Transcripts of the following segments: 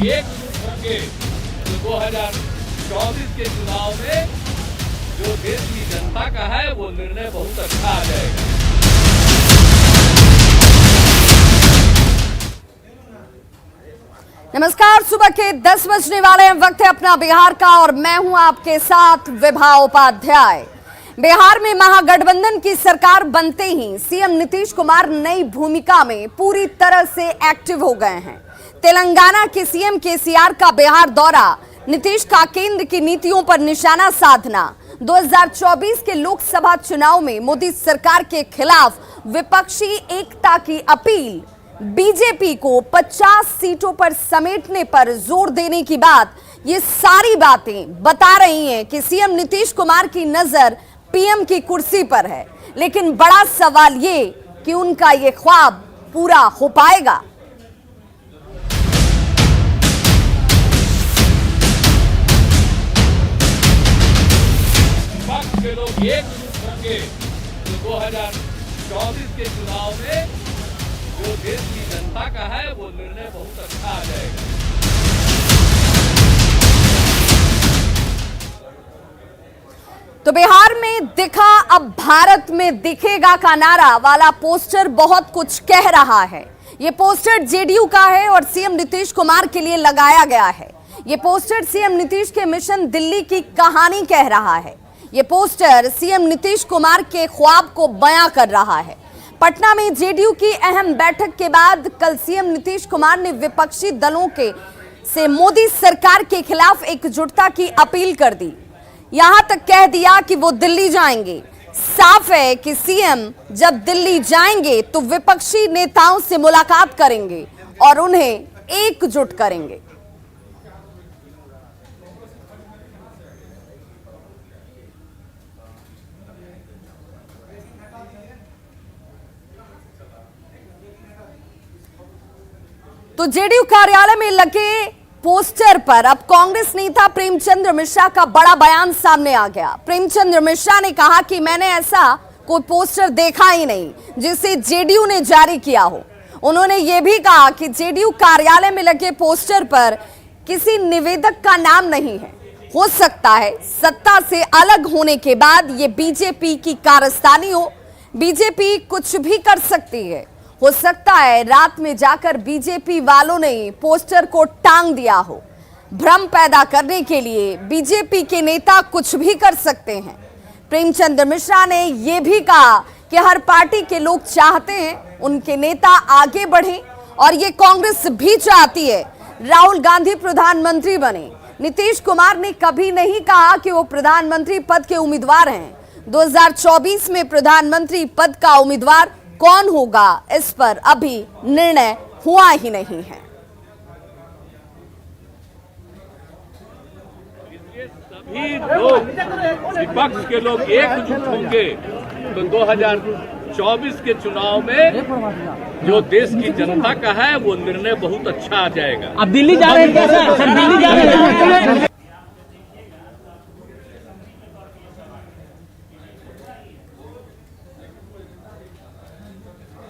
एकजुट होंगे तो 2024 के चुनाव में जो देश की जनता का है वो निर्णय बहुत अच्छा आ जाएगा। नमस्कार, सुबह के 10 बजने वाले हैं। वक्त है अपना बिहार का और मैं हूं आपके साथ विभा उपाध्याय। बिहार में महागठबंधन की सरकार बनते ही सीएम नीतीश कुमार नई भूमिका में पूरी तरह से एक्टिव हो गए हैं। तेलंगाना के सीएम केसीआर का बिहार दौरा, नीतीश का केंद्र की नीतियों पर निशाना साधना, 2024 के लोकसभा चुनाव में मोदी सरकार के खिलाफ विपक्षी एकता की अपील, बीजेपी को 50 सीटों पर समेटने पर जोर देने की बात, ये सारी बातें बता रही हैं कि सीएम नीतीश कुमार की नजर पीएम की कुर्सी पर है। लेकिन बड़ा सवाल ये कि उनका ये ख्वाब पूरा हो पाएगा। विपक्ष के लोग एकजुट होंगे तो 2024 के चुनाव में जो देश की जनता का है वो निर्णय बहुत अच्छा आ जाएगा। तो बिहार में दिखा अब भारत में दिखेगा का नारा वाला पोस्टर बहुत कुछ कह रहा है। ये पोस्टर जेडीयू का है और सीएम नीतीश कुमार के लिए लगाया गया है। ये पोस्टर सीएम नीतीश के मिशन दिल्ली की कहानी कह रहा है। ये पोस्टर सीएम नीतीश कुमार के ख्वाब को बयां कर रहा है। पटना में जेडीयू की अहम बैठक के बाद कल सीएम नीतीश कुमार ने विपक्षी दलों से मोदी सरकार के खिलाफ एकजुटता की अपील कर दी। यहां तक कह दिया कि वो दिल्ली जाएंगे। साफ है कि सीएम जब दिल्ली जाएंगे तो विपक्षी नेताओं से मुलाकात करेंगे और उन्हें एकजुट करेंगे। तो जेडीयू कार्यालय में लगे पोस्टर पर अब कांग्रेस नेता प्रेमचंद्र मिश्रा का बड़ा बयान सामने आ गया। प्रेमचंद्र मिश्रा ने कहा कि मैंने ऐसा कोई पोस्टर देखा ही नहीं जिसे जेडीयू ने जारी किया हो। उन्होंने ये भी कहा कि जेडीयू कार्यालय में लगे पोस्टर पर किसी निवेदक का नाम नहीं है। हो सकता है सत्ता से अलग होने के बाद ये बीजेपी की कारस्तानी हो। बीजेपी कुछ भी कर सकती है। हो सकता है रात में जाकर बीजेपी वालों ने पोस्टर को टांग दिया हो। भ्रम पैदा करने के लिए बीजेपी के नेता कुछ भी कर सकते हैं। प्रेमचंद्र मिश्रा ने यह भी कहा कि हर पार्टी के लोग चाहते हैं उनके नेता आगे बढ़ें और ये कांग्रेस भी चाहती है राहुल गांधी प्रधानमंत्री बने। नीतीश कुमार ने कभी नहीं कहा कि वो प्रधानमंत्री पद के उम्मीदवार हैं। 2024 में प्रधानमंत्री पद का उम्मीदवार कौन होगा इस पर अभी निर्णय हुआ ही नहीं है। सभी लोग विपक्ष के लोग एकजुट होंगे तो 2024 के चुनाव में जो देश की जनता का है वो निर्णय बहुत अच्छा आ जाएगा। अब दिल्ली जा रहे हैं क्या सर? दिल्ली जा रहे हैं।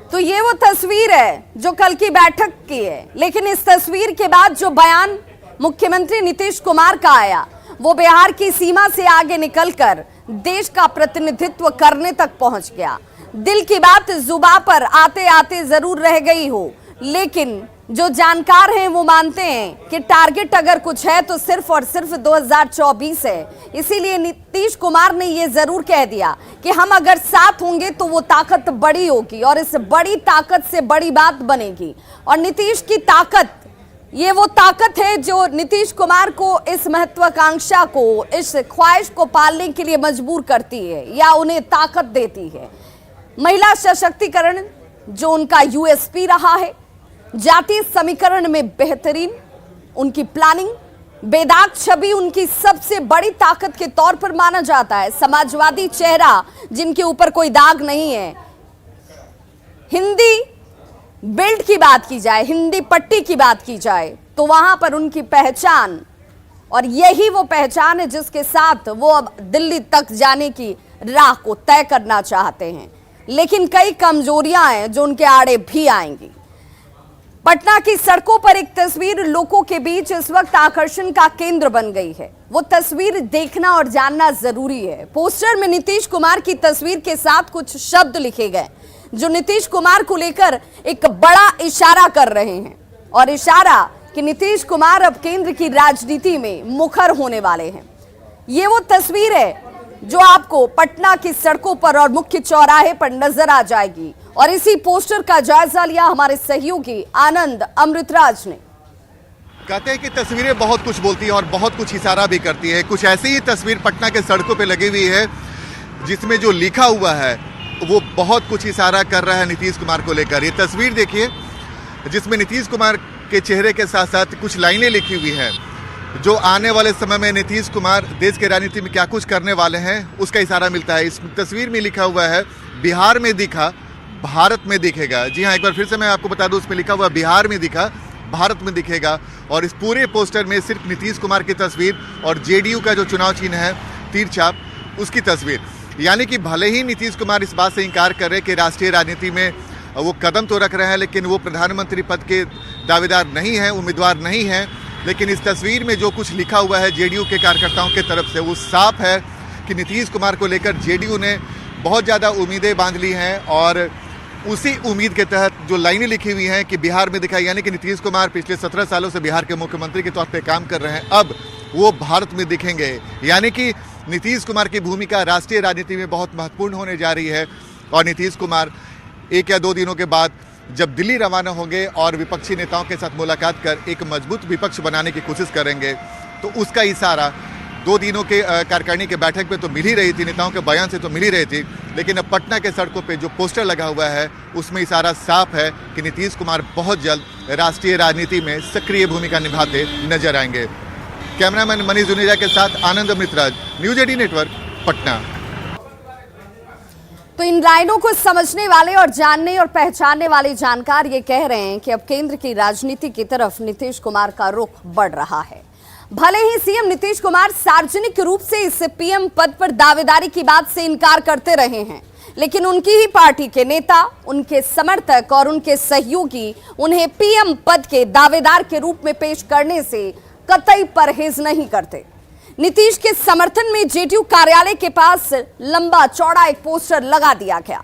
तो ये वो तस्वीर है जो कल की बैठक की है। लेकिन इस तस्वीर के बाद जो बयान मुख्यमंत्री नीतीश कुमार का आया वो बिहार की सीमा से आगे निकलकर देश का प्रतिनिधित्व करने तक पहुंच गया। दिल की बात जुबान पर आते आते जरूर रह गई हो, लेकिन जो जानकार हैं वो मानते हैं कि टारगेट अगर कुछ है तो सिर्फ और सिर्फ 2024 है। इसीलिए नीतीश कुमार ने ये जरूर कह दिया कि हम अगर साथ होंगे तो वो ताकत बड़ी होगी और इस बड़ी ताकत से बड़ी बात बनेगी। और नीतीश की ताकत, ये वो ताकत है जो नीतीश कुमार को इस महत्वाकांक्षा को, इस ख्वाहिश को पालने के लिए मजबूर करती है या उन्हें ताकत देती है। महिला सशक्तिकरण जो उनका यूएसपी रहा है, जातीय समीकरण में बेहतरीन उनकी प्लानिंग, बेदाग छवि उनकी सबसे बड़ी ताकत के तौर पर माना जाता है। समाजवादी चेहरा जिनके ऊपर कोई दाग नहीं है। हिंदी बेल्ट की बात की जाए, हिंदी पट्टी की बात की जाए तो वहां पर उनकी पहचान, और यही वो पहचान है जिसके साथ वो अब दिल्ली तक जाने की राह को तय करना चाहते हैं। लेकिन कई कमजोरियां हैं जो उनके आड़े भी आएंगी। पटना की सड़कों पर एक तस्वीर लोगों के बीच इस वक्त आकर्षण का केंद्र बन गई है। वो तस्वीर देखना और जानना जरूरी है। पोस्टर में नीतीश कुमार की तस्वीर के साथ कुछ शब्द लिखे गए जो नीतीश कुमार को लेकर एक बड़ा इशारा कर रहे हैं, और इशारा कि नीतीश कुमार अब केंद्र की राजनीति में मुखर होने वाले हैं। ये वो तस्वीर है जो आपको पटना की सड़कों पर और मुख्य चौराहे पर नजर आ जाएगी, और इसी पोस्टर का जायजा लिया हमारे सहयोगी आनंद अमृतराज ने। कहते हैं कि तस्वीरें बहुत कुछ बोलती हैं और बहुत कुछ इशारा भी करती है। कुछ ऐसी ही तस्वीर पटना के सड़कों पे लगी हुई है जिसमें जो लिखा हुआ है वो बहुत कुछ इशारा कर रहा है नीतीश कुमार को लेकर। ये तस्वीर देखिए जिसमें नीतीश कुमार के चेहरे के साथ साथ कुछ लाइनें लिखी हुई हैं जो आने वाले समय में नीतीश कुमार देश के राजनीति में क्या कुछ करने वाले हैं उसका इशारा मिलता है। इस तस्वीर में लिखा हुआ है बिहार में दिखा भारत में दिखेगा। जी हाँ, एक बार फिर से मैं आपको बता दूं, उसमें लिखा हुआ बिहार में दिखा भारत में दिखेगा। और इस पूरे पोस्टर में सिर्फ नीतीश कुमार की तस्वीर और जेडीयू का जो चुनाव चिन्ह है तीर छाप उसकी तस्वीर। यानी कि भले ही नीतीश कुमार इस बात से इनकार कर रहे हैं कि राष्ट्रीय राजनीति में वो कदम तो रख रहे हैं, लेकिन वो प्रधानमंत्री पद के दावेदार नहीं हैं, उम्मीदवार नहीं हैं। लेकिन इस तस्वीर में जो कुछ लिखा हुआ है जेडीयू के कार्यकर्ताओं की तरफ से वो साफ है कि नीतीश कुमार को लेकर जेडीयू ने बहुत ज़्यादा उम्मीदें बांध ली हैं। और उसी उम्मीद के तहत जो लाइनें लिखी हुई हैं कि बिहार में दिखाई, यानी कि नीतीश कुमार पिछले 17 सालों से बिहार के मुख्यमंत्री के तौर पे काम कर रहे हैं, अब वो भारत में दिखेंगे। यानी कि नीतीश कुमार की भूमिका राष्ट्रीय राजनीति में बहुत महत्वपूर्ण होने जा रही है। और नीतीश कुमार 1 या 2 दिनों के बाद जब दिल्ली रवाना होंगे और विपक्षी नेताओं के साथ मुलाकात कर एक मजबूत विपक्ष बनाने की कोशिश करेंगे, तो उसका इशारा 2 दिनों के कार्यकारिणी के बैठक में तो मिल ही रही थी, नेताओं के बयान से तो मिल ही रही थी, लेकिन अब पटना के सड़कों पे जो पोस्टर लगा हुआ है उसमें इशारा साफ है कि नीतीश कुमार बहुत जल्द राष्ट्रीय राजनीति में सक्रिय भूमिका निभाते नजर आएंगे। कैमरामैन मनीष जुनेजा के साथ आनंद अमृतराज, न्यूज 18 नेटवर्क, पटना। तो इन लाइनों को समझने वाले और जानने और पहचानने वाले जानकार ये कह रहे हैं कि अब केंद्र की राजनीति की तरफ नीतीश कुमार का रुख बढ़ रहा है। भले ही सीएम नीतीश कुमार सार्वजनिक रूप से इस पीएम पद पर दावेदारी की बात से इनकार करते रहे हैं, लेकिन उनकी ही पार्टी के नेता, उनके समर्थक और उनके सहयोगी उन्हें पीएम पद के दावेदार के रूप में पेश करने से कतई परहेज नहीं करते। नीतीश के समर्थन में जेडीयू कार्यालय के पास लंबा चौड़ा एक पोस्टर लगा दिया गया।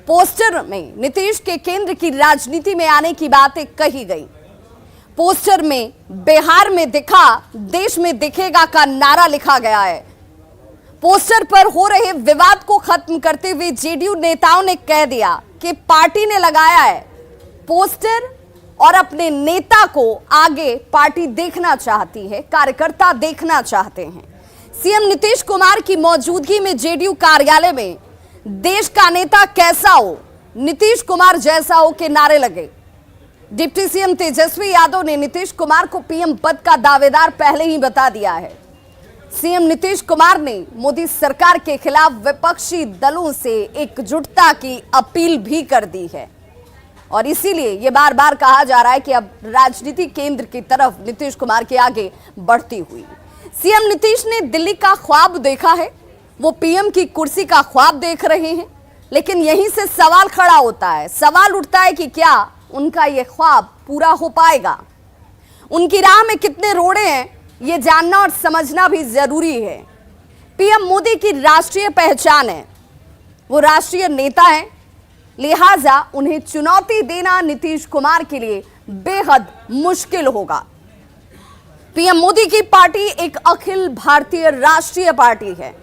पोस्टर में नीतीश के केंद्र की राजनीति में आने की बातें कही गई। पोस्टर में बिहार में दिखा देश में दिखेगा का नारा लिखा गया है। पोस्टर पर हो रहे विवाद को खत्म करते हुए जेडीयू नेताओं ने कह दिया कि पार्टी ने लगाया है पोस्टर और अपने नेता को आगे पार्टी देखना चाहती है, कार्यकर्ता देखना चाहते हैं। सीएम नीतीश कुमार की मौजूदगी में जेडीयू कार्यालय में देश का नेता कैसा हो, नीतीश कुमार जैसा हो के नारे लगे। डिप्टी सीएम तेजस्वी यादव ने नीतीश कुमार को पीएम पद का दावेदार पहले ही बता दिया है। सीएम नीतीश कुमार ने मोदी सरकार के खिलाफ विपक्षी दलों से एकजुटता की अपील भी कर दी है, और इसीलिए यह बार बार कहा जा रहा है कि अब राजनीति केंद्र की तरफ नीतीश कुमार के आगे बढ़ती हुई। सीएम नीतीश ने दिल्ली का ख्वाब देखा है, वो पीएम की कुर्सी का ख्वाब देख रहे हैं, लेकिन यहीं से सवाल खड़ा होता है, सवाल उठता है कि क्या उनका यह ख्वाब पूरा हो पाएगा। उनकी राह में कितने रोड़े हैं ये जानना और समझना भी जरूरी है। पीएम मोदी की राष्ट्रीय पहचान है, वो राष्ट्रीय नेता हैं, लिहाजा उन्हें चुनौती देना नीतीश कुमार के लिए बेहद मुश्किल होगा। पीएम मोदी की पार्टी एक अखिल भारतीय राष्ट्रीय पार्टी है,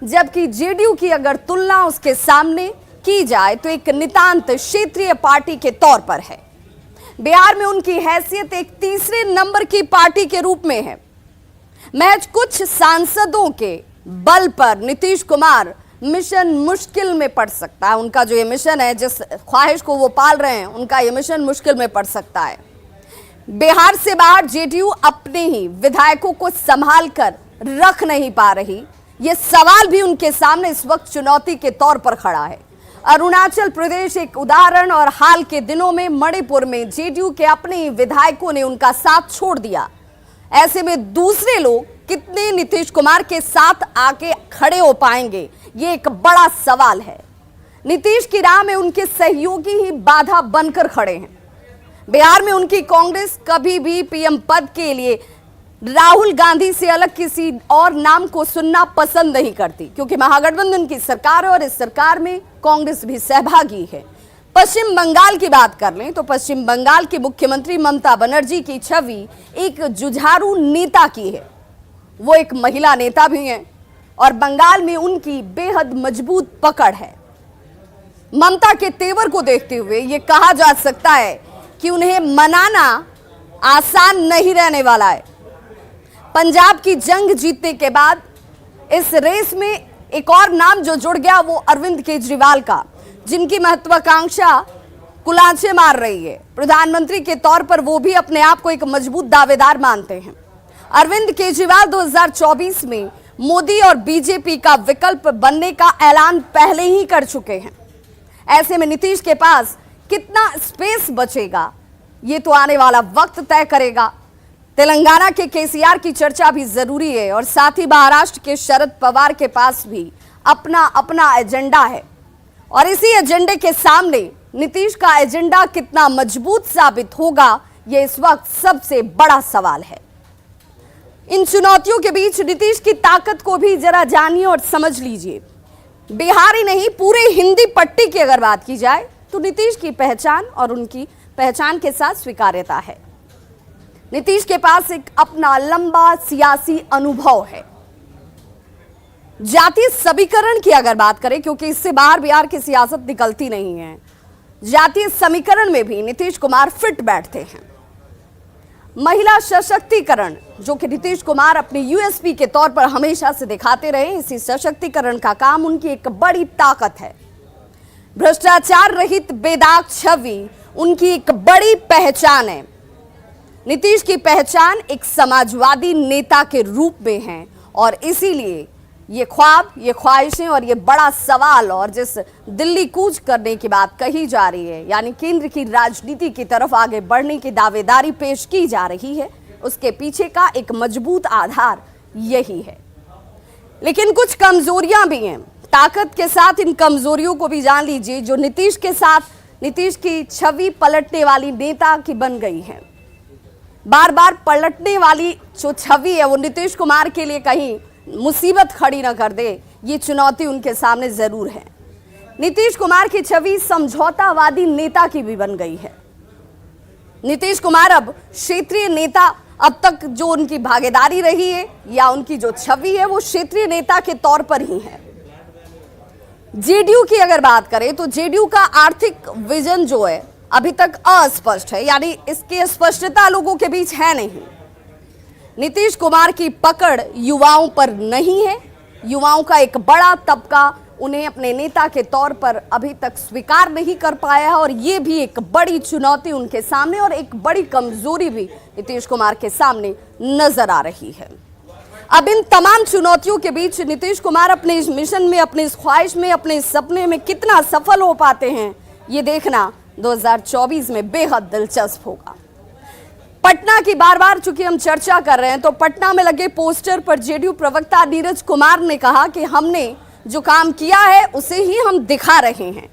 जबकि जेडीयू की अगर तुलना उसके सामने की जाए तो एक नितांत क्षेत्रीय पार्टी के तौर पर है। बिहार में उनकी हैसियत एक तीसरे नंबर की पार्टी के रूप में है। महज कुछ सांसदों के बल पर नीतीश कुमार मिशन मुश्किल में पड़ सकता है। उनका जो ये मिशन है, जिस ख्वाहिश को वो पाल रहे हैं, उनका ये मिशन मुश्किल में पड़ सकता है। बिहार से बाहर जेडीयू अपने ही विधायकों को संभाल कर रख नहीं पा रही, ये सवाल भी उनके सामने इस वक्त चुनौती के तौर पर खड़ा है। अरुणाचल प्रदेश एक उदाहरण, और हाल के दिनों में मणिपुर में जेडीयू के अपने ही विधायकों ने उनका साथ छोड़ दिया। ऐसे में दूसरे लोग कितने नीतीश कुमार के साथ आके खड़े हो पाएंगे, ये एक बड़ा सवाल है। नीतीश की राह में उनके सहयोगी ही बाधा बनकर खड़े हैं। बिहार में उनकी कांग्रेस कभी भी पीएम पद के लिए राहुल गांधी से अलग किसी और नाम को सुनना पसंद नहीं करती, क्योंकि महागठबंधन की सरकार है और इस सरकार में कांग्रेस भी सहभागी है। पश्चिम बंगाल की बात कर लें तो पश्चिम बंगाल की मुख्यमंत्री ममता बनर्जी की छवि एक जुझारू नेता की है। वो एक महिला नेता भी हैं और बंगाल में उनकी बेहद मजबूत पकड़ है। ममता के तेवर को देखते हुए ये कहा जा सकता है कि उन्हें मनाना आसान नहीं रहने वाला है। पंजाब की जंग जीतने के बाद इस रेस में एक और नाम जो जुड़ गया वो अरविंद केजरीवाल का, जिनकी महत्वाकांक्षा कुलांचे मार रही है। प्रधानमंत्री के तौर पर वो भी अपने आप को एक मजबूत दावेदार मानते हैं। अरविंद केजरीवाल 2024 में मोदी और बीजेपी का विकल्प बनने का ऐलान पहले ही कर चुके हैं। ऐसे में नीतीश के पास कितना स्पेस बचेगा ये तो आने वाला वक्त तय करेगा। तेलंगाना के केसीआर की चर्चा भी जरूरी है और साथ ही महाराष्ट्र के शरद पवार के पास भी अपना अपना एजेंडा है और इसी एजेंडे के सामने नीतीश का एजेंडा कितना मजबूत साबित होगा ये इस वक्त सबसे बड़ा सवाल है। इन चुनौतियों के बीच नीतीश की ताकत को भी जरा जानिए और समझ लीजिए। बिहार ही नहीं, पूरे हिंदी पट्टी की अगर बात की जाए तो नीतीश की पहचान और उनकी पहचान के साथ स्वीकार्यता है। नीतीश के पास एक अपना लंबा सियासी अनुभव है। जातीय समीकरण की अगर बात करें, क्योंकि इससे बाहर बिहार की सियासत निकलती नहीं है, जातीय समीकरण में भी नीतीश कुमार फिट बैठते हैं। महिला सशक्तिकरण जो कि नीतीश कुमार अपने यूएसपी के तौर पर हमेशा से दिखाते रहे, इसी सशक्तिकरण का काम उनकी एक बड़ी ताकत है। भ्रष्टाचार रहित बेदाग छवि उनकी एक बड़ी पहचान है। नीतीश की पहचान एक समाजवादी नेता के रूप में है और इसीलिए ये ख्वाब, ये ख्वाहिशें और ये बड़ा सवाल और जिस दिल्ली कूच करने की बात कही जा रही है, यानी केंद्र की राजनीति की तरफ आगे बढ़ने की दावेदारी पेश की जा रही है, उसके पीछे का एक मजबूत आधार यही है। लेकिन कुछ कमजोरियां भी हैं। ताकत के साथ इन कमजोरियों को भी जान लीजिए जो नीतीश के साथ नीतीश की छवि पलटने वाली नेता की बन गई है। बार बार पलटने वाली जो छवि है वो नीतीश कुमार के लिए कहीं मुसीबत खड़ी न कर दे, ये चुनौती उनके सामने जरूर है। नीतीश कुमार की छवि समझौतावादी नेता की भी बन गई है। नीतीश कुमार अब क्षेत्रीय नेता, अब तक जो उनकी भागीदारी रही है या उनकी जो छवि है वो क्षेत्रीय नेता के तौर पर ही है। जेडीयू की अगर बात करें तो जेडीयू का आर्थिक विजन जो है अभी तक अस्पष्ट है, यानी इसकी स्पष्टता लोगों के बीच है नहीं। नीतीश कुमार की पकड़ युवाओं पर नहीं है। युवाओं का एक बड़ा तबका उन्हें अपने नेता के तौर पर अभी तक स्वीकार नहीं कर पाया है और ये भी एक बड़ी चुनौती उनके सामने और एक बड़ी कमजोरी भी नीतीश कुमार के सामने नजर आ रही है। अब इन तमाम चुनौतियों के बीच नीतीश कुमार अपने इस मिशन में, अपने इस ख्वाहिश में, अपने इस सपने में कितना सफल हो पाते हैं, ये देखना 2024 में बेहद दिलचस्प होगा। पटना की बार बार चूंकि हम चर्चा कर रहे हैं तो पटना में लगे पोस्टर पर जेडीयू प्रवक्ता नीरज कुमार ने कहा कि हमने जो काम किया है उसे ही हम दिखा रहे हैं,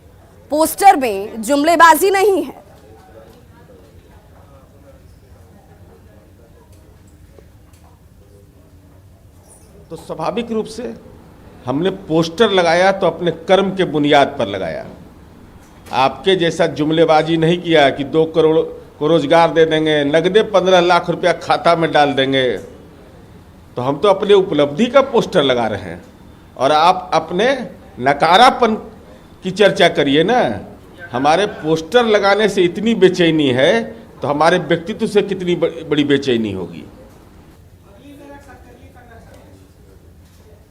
पोस्टर में जुमलेबाजी नहीं है। तो स्वाभाविक रूप से हमने पोस्टर लगाया तो अपने कर्म के बुनियाद पर लगाया। आपके जैसा जुमलेबाजी नहीं किया कि 2 करोड़ को रोजगार दे देंगे, नगदे 15 लाख रुपया खाता में डाल देंगे। तो हम तो अपने उपलब्धि का पोस्टर लगा रहे हैं और आप अपने नकारापन की चर्चा करिए ना। हमारे पोस्टर लगाने से इतनी बेचैनी है तो हमारे व्यक्तित्व से कितनी बड़ी बेचैनी होगी।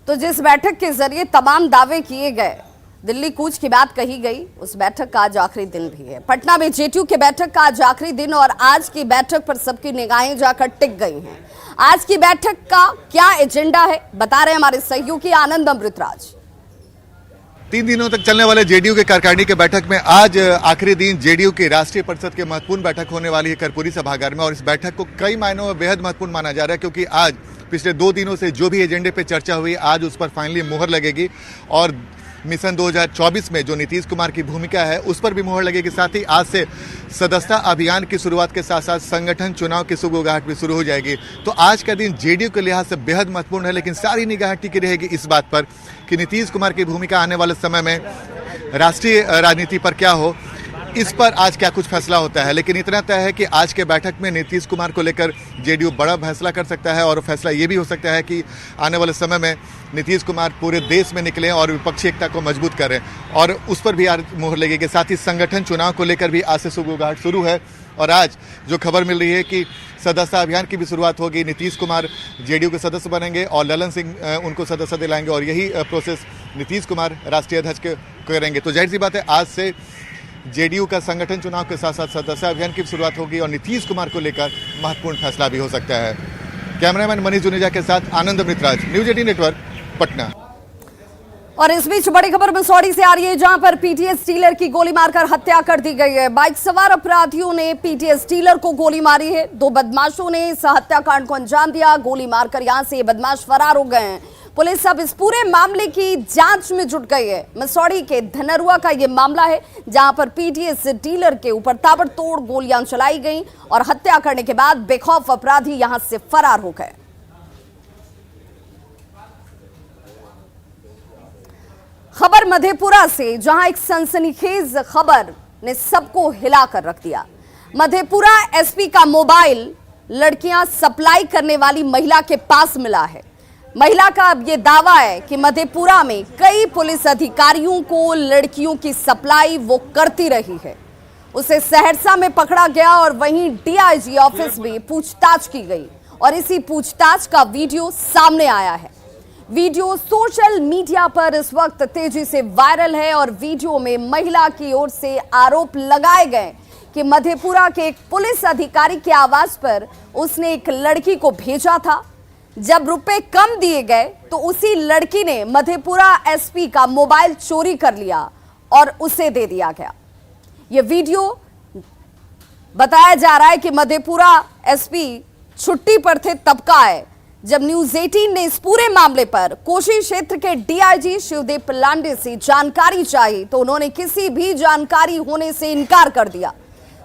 तो जिस बैठक के जरिए तमाम दावे किए गए, दिल्ली कूच की बात कही गई, उस बैठक का आज आखिरी दिन भी है। पटना में जेडीयू के बैठक का आज आखिरी दिन और आज की बैठक पर सबकी निगाहें जाकर टिक गई हैं। आज की बैठक का क्या एजेंडा है बता रहे हमारे सहयोगी आनंद अमृतराज। 3 दिनों तक चलने वाले जेडीयू के कार्यकारिणी की बैठक में आज आखिरी दिन जेडीयू की राष्ट्रीय परिषद की महत्वपूर्ण बैठक होने वाली है कर्पूरी सभागार में और इस बैठक को कई मायनों में बेहद महत्वपूर्ण माना जा रहा है क्योंकि आज पिछले 2 दिनों से जो भी एजेंडे पे चर्चा हुई आज उस पर फाइनली मुहर लगेगी और मिशन 2024 में जो नीतीश कुमार की भूमिका है उस पर भी मोहर लगेगी। साथ ही आज से सदस्यता अभियान की शुरुआत के साथ साथ संगठन चुनाव की सुगबुगाहट भी शुरू हो जाएगी। तो आज का दिन जेडीयू के लिहाज से बेहद महत्वपूर्ण है, लेकिन सारी निगाह टिकी रहेगी इस बात पर कि नीतीश कुमार की भूमिका आने वाले समय में राष्ट्रीय राजनीति पर क्या हो, इस पर आज क्या कुछ फैसला होता है। लेकिन इतना तय है कि आज के बैठक में नीतीश कुमार को लेकर जेडीयू बड़ा फैसला कर सकता है और फैसला ये भी हो सकता है कि आने वाले समय में नीतीश कुमार पूरे देश में निकलें और विपक्षी एकता को मजबूत करें, और उस पर भी आज मोहर लगेगी। साथ ही संगठन चुनाव को लेकर भी आज से सुगबुगाहट शुरू है और आज जो खबर मिल रही है कि सदस्यता अभियान की भी शुरुआत होगी। नीतीश कुमार जेडीयू के सदस्य बनेंगे और ललन सिंह उनको सदस्य दिलाएंगे और यही प्रोसेस नीतीश कुमार राष्ट्रीय अध्यक्ष करेंगे। तो जाहिर सी बात है आज से जेडीयू का संगठन चुनाव के साथ साथ सदस्यता अभियान की शुरुआत होगी और नीतीश कुमार को लेकर महत्वपूर्ण फैसला भी हो सकता है। कैमरामैन मनीष जुनेजा के साथ आनंद अमृतराज, न्यूज 18 नेटवर्क, पटना। और इस बीच बड़ी खबर मसौड़ी से आ रही है, जहां पर पीटीएस डीलर की गोली मारकर हत्या कर दी गई है। बाइक सवार अपराधियों ने पीटीएस डीलर को गोली मारी है। 2 बदमाशों ने इस हत्याकांड को अंजाम दिया। गोली मारकर यहां से ये बदमाश फरार हो गए हैं। पुलिस अब इस पूरे मामले की जांच में जुट गई है। मसौड़ी के धनरुआ का ये मामला है, जहां पर पीटीएस डीलर के ऊपर ताबड़तोड़ गोलियां चलाई गईं और हत्या करने के बाद बेखौफ अपराधी यहां से फरार हो गए। खबर मधेपुरा से, जहां एक सनसनीखेज खबर ने सबको हिलाकर रख दिया। मधेपुरा एसपी का मोबाइल लड़कियां सप्लाई करने वाली महिला के पास मिला है। महिला का अब यह दावा है कि मधेपुरा में कई पुलिस अधिकारियों को लड़कियों की सप्लाई वो करती रही है। उसे सहरसा में पकड़ा गया और वहीं डीआईजी ऑफिस में पूछताछ की गई और इसी पूछताछ का वीडियो सामने आया है। वीडियो सोशल मीडिया पर इस वक्त तेजी से वायरल है और वीडियो में महिला की ओर से आरोप लगाए गए कि मधेपुरा के एक पुलिस अधिकारी के आवास पर उसने एक लड़की को भेजा था। जब रुपए कम दिए गए तो उसी लड़की ने मधेपुरा एसपी का मोबाइल चोरी कर लिया और उसे दे दिया गया। यह वीडियो बताया जा रहा है कि मधेपुरा एसपी छुट्टी पर थे तब का है, जब न्यूज 18 ने इस पूरे मामले पर कोशी क्षेत्र के डीआईजी शिवदेव लांडे से जानकारी चाही तो उन्होंने किसी भी जानकारी होने से इनकार कर दिया।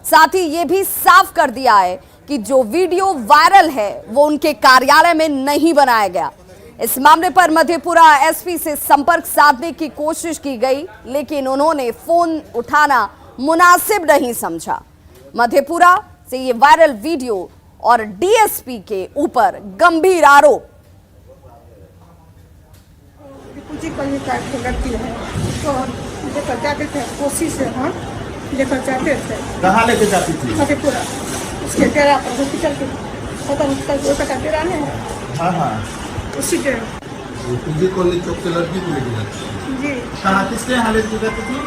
साथ ही यह भी साफ कर दिया है कि जो वीडियो वायरल है वो उनके कार्यालय में नहीं बनाया गया। इस मामले पर मधेपुरा एसपी से संपर्क साधने की कोशिश की गई, लेकिन उन्होंने फोन उठाना मुनासिब नहीं समझा। मधेपुरा से ये वायरल वीडियो और डीएसपी के ऊपर गंभीर आरोप। लड़की है तो लेकर जाते थे, कोशिश से हम लेकर जाते थे। कहाँ लेके जाती थी? मधेपुरा उसके डेरा पर, हॉस्पिटल के हॉस्पिटल डेरा नहीं है। हाँ हाँ, उसी डेरा तुझे कॉलेज चौक से लड़की को लेके जाती थी जी। कहाँ, किसके यहाँ लेके जाती थी?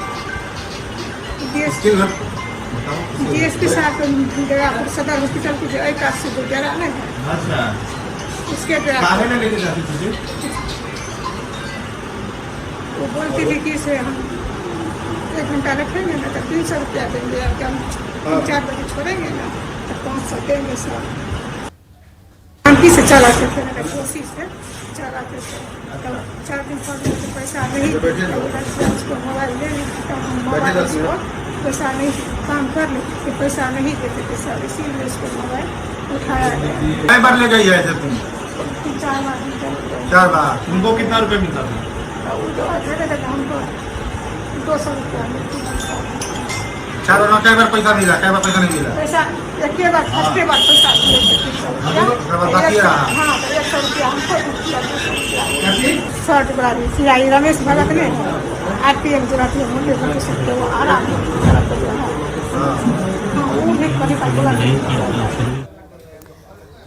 डीएसपी साहब डेरा पर, सदर हॉस्पिटल के डेरा का से जो डेरा नहीं है। अच्छा, उसके डेरा कहाँ में लेके जाती थी? वो बोलती थी कि से हम 1 घंटा रखेंगे ना तो 300 रुपया देंगे, हम 4 बजे छोड़ेंगे ना तो 500 देंगे सर। शांति से चलाते थे, कोशिश से चलाते थे। तो 4 दिन 5 दिन से पैसा नहीं, उसको मोबाइल ले लेते, मोबाइल उसको पैसा नहीं काम कर लेते, पैसा नहीं देते थे सर, इसीलिए उसको मोबाइल उठाया गया। कई बार ले गई है ऐसे तुम? 4 बार। 4 बार। तुमको कितना रुपये मिलता था? हमको 200 रुपया मिलता। 4 बार कई बार पैसा मिला? कई बार पैसा नहीं मिला? पैसा एक बार, फर्स्ट बार पैसा बाकी रहा? हाँ, 100 रुपया हमको कैसी? 100 रुपया सिलाई रमेश भगत ने आरपीएम चलाती है, मुझे बता सकते हो आराम वो भी कभी का बोला।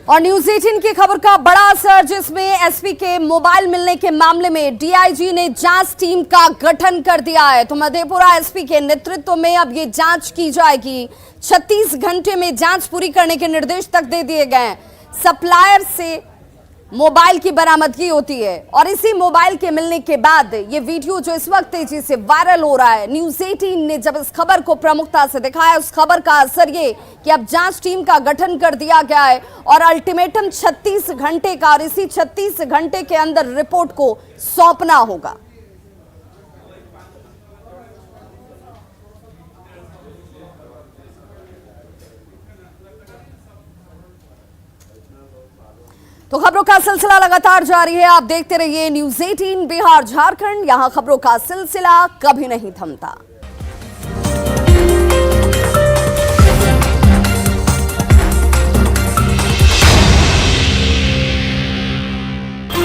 और न्यूज 18 की खबर का बड़ा असर, जिसमें एसपी के मोबाइल मिलने के मामले में डीआईजी ने जांच टीम का गठन कर दिया है। तो मधेपुरा एसपी के नेतृत्व में अब ये जांच की जाएगी। 36 घंटे में जांच पूरी करने के निर्देश तक दे दिए गए। सप्लायर से मोबाइल की बरामदगी होती है और इसी मोबाइल के मिलने के बाद ये वीडियो जो इस वक्त तेजी से वायरल हो रहा है, न्यूज 18 ने जब इस खबर को प्रमुखता से दिखाया, उस खबर का असर ये कि अब जांच टीम का गठन कर दिया गया है और अल्टीमेटम 36 घंटे का, और इसी 36 घंटे के अंदर रिपोर्ट को सौंपना होगा। तो खबरों का सिलसिला लगातार जारी है। आप देखते रहिए न्यूज़ 18 बिहार झारखंड, यहां खबरों का सिलसिला कभी नहीं थमता।